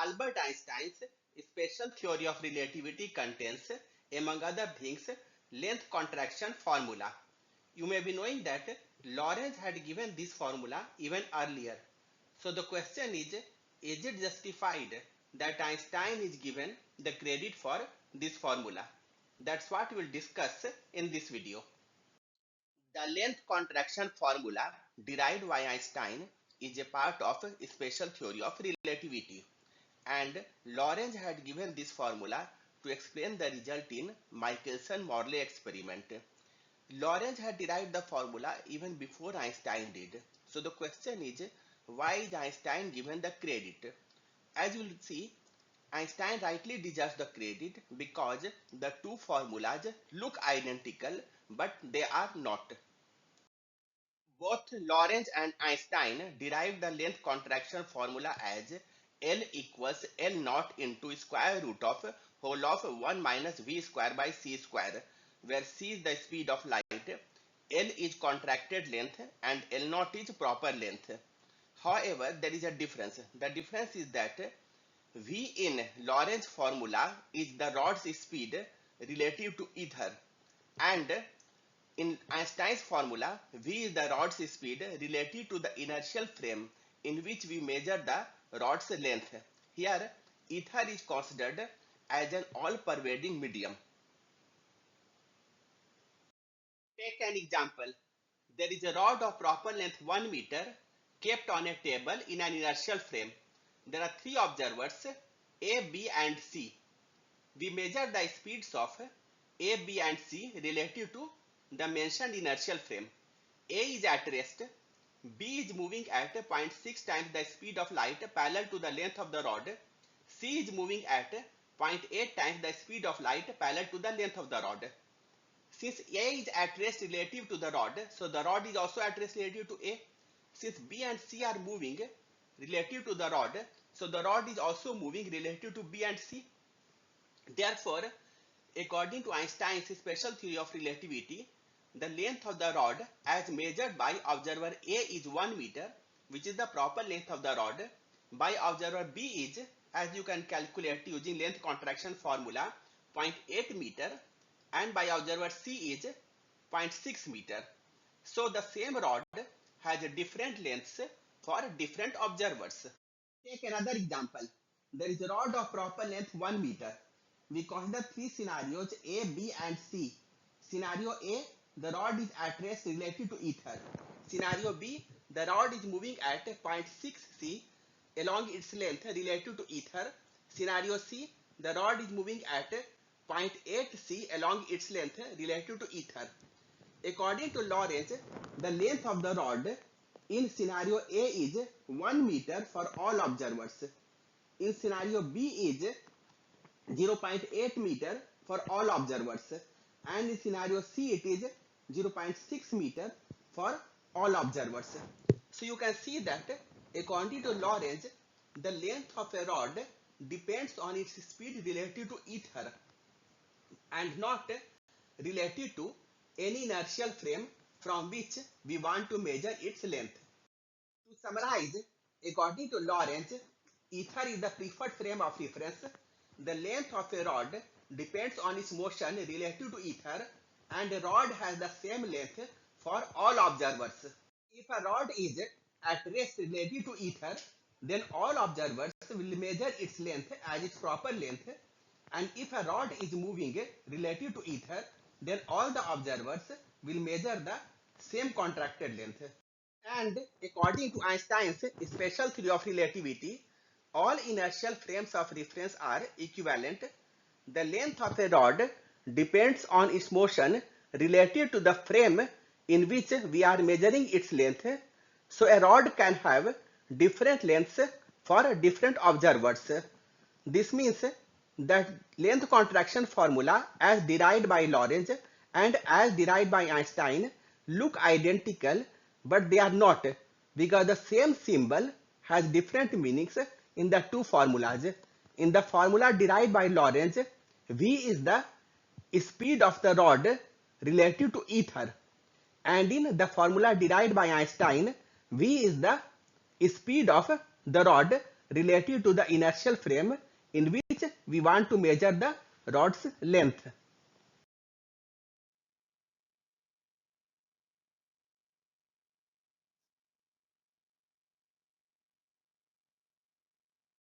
Albert Einstein's special theory of relativity contains, among other things, length contraction formula. You may be knowing that Lorentz had given this formula even earlier. So the question is it justified that Einstein is given the credit for this formula? That's what we will discuss in this video. The length contraction formula derived by Einstein is a part of a special theory of relativity, and Lorentz had given this formula to explain the result in Michelson-Morley experiment. Lorentz had derived the formula even before Einstein did. So the question is, why is Einstein given the credit? As you will see, Einstein rightly deserves the credit because the two formulas look identical, but they are not. Both Lorentz and Einstein derived the length contraction formula as L equals L naught into square root of whole of 1 minus v square by c square, where c is the speed of light, L is contracted length, and L naught is proper length. However, there is a difference. The difference is that v in Lorentz formula is the rod's speed relative to ether, and in Einstein's formula, v is the rod's speed relative to the inertial frame in which we measure the rod's length. Here, ether is considered as an all-pervading medium. Take an example. There is a rod of proper length 1 meter kept on a table in an inertial frame. There are three observers, A, B and C. We measure the speeds of A, B and C relative to the mentioned inertial frame. A is at rest, B is moving at 0.6 times the speed of light parallel to the length of the rod, C is moving at 0.8 times the speed of light parallel to the length of the rod. Since A is at rest relative to the rod, so the rod is also at rest relative to A. Since B and C are moving relative to the rod, so the rod is also moving relative to B and C. Therefore, according to Einstein's special theory of relativity, the length of the rod as measured by observer A is 1 meter, which is the proper length of the rod, by observer B is, as you can calculate using length contraction formula, 0.8 meter, and by observer C is 0.6 meter. So the same rod has different lengths for different observers. Take another example. There is a rod of proper length 1 meter. We consider three scenarios A, B and C. Scenario A, the rod is at rest relative to ether. Scenario B, the rod is moving at 0.6 C along its length relative to ether. Scenario C, the rod is moving at 0.8 C along its length relative to ether. According to Lorentz, the length of the rod in scenario A is 1 meter for all observers. In scenario B is 0.8 meter for all observers, and in scenario C it is 0.6 meter for all observers. So you can see that according to Lorentz, the length of a rod depends on its speed relative to ether and not relative to any inertial frame from which we want to measure its length. To summarize, according to Lorentz, ether is the preferred frame of reference. The length of a rod depends on its motion relative to ether, and a rod has the same length for all observers. If a rod is at rest relative to ether, then all observers will measure its length as its proper length, and if a rod is moving relative to ether, then all the observers will measure the same contracted length. And according to Einstein's special theory of relativity, all inertial frames of reference are equivalent. The length of a rod depends on its motion relative to the frame in which we are measuring its length. So a rod can have different lengths for different observers. This means that length contraction formula as derived by Lorentz and as derived by Einstein look identical, but they are not, because the same symbol has different meanings in the two formulas. In the formula derived by Lorentz, v is the speed of the rod relative to ether, and in the formula derived by Einstein, v is the speed of the rod relative to the inertial frame in which we want to measure the rod's length.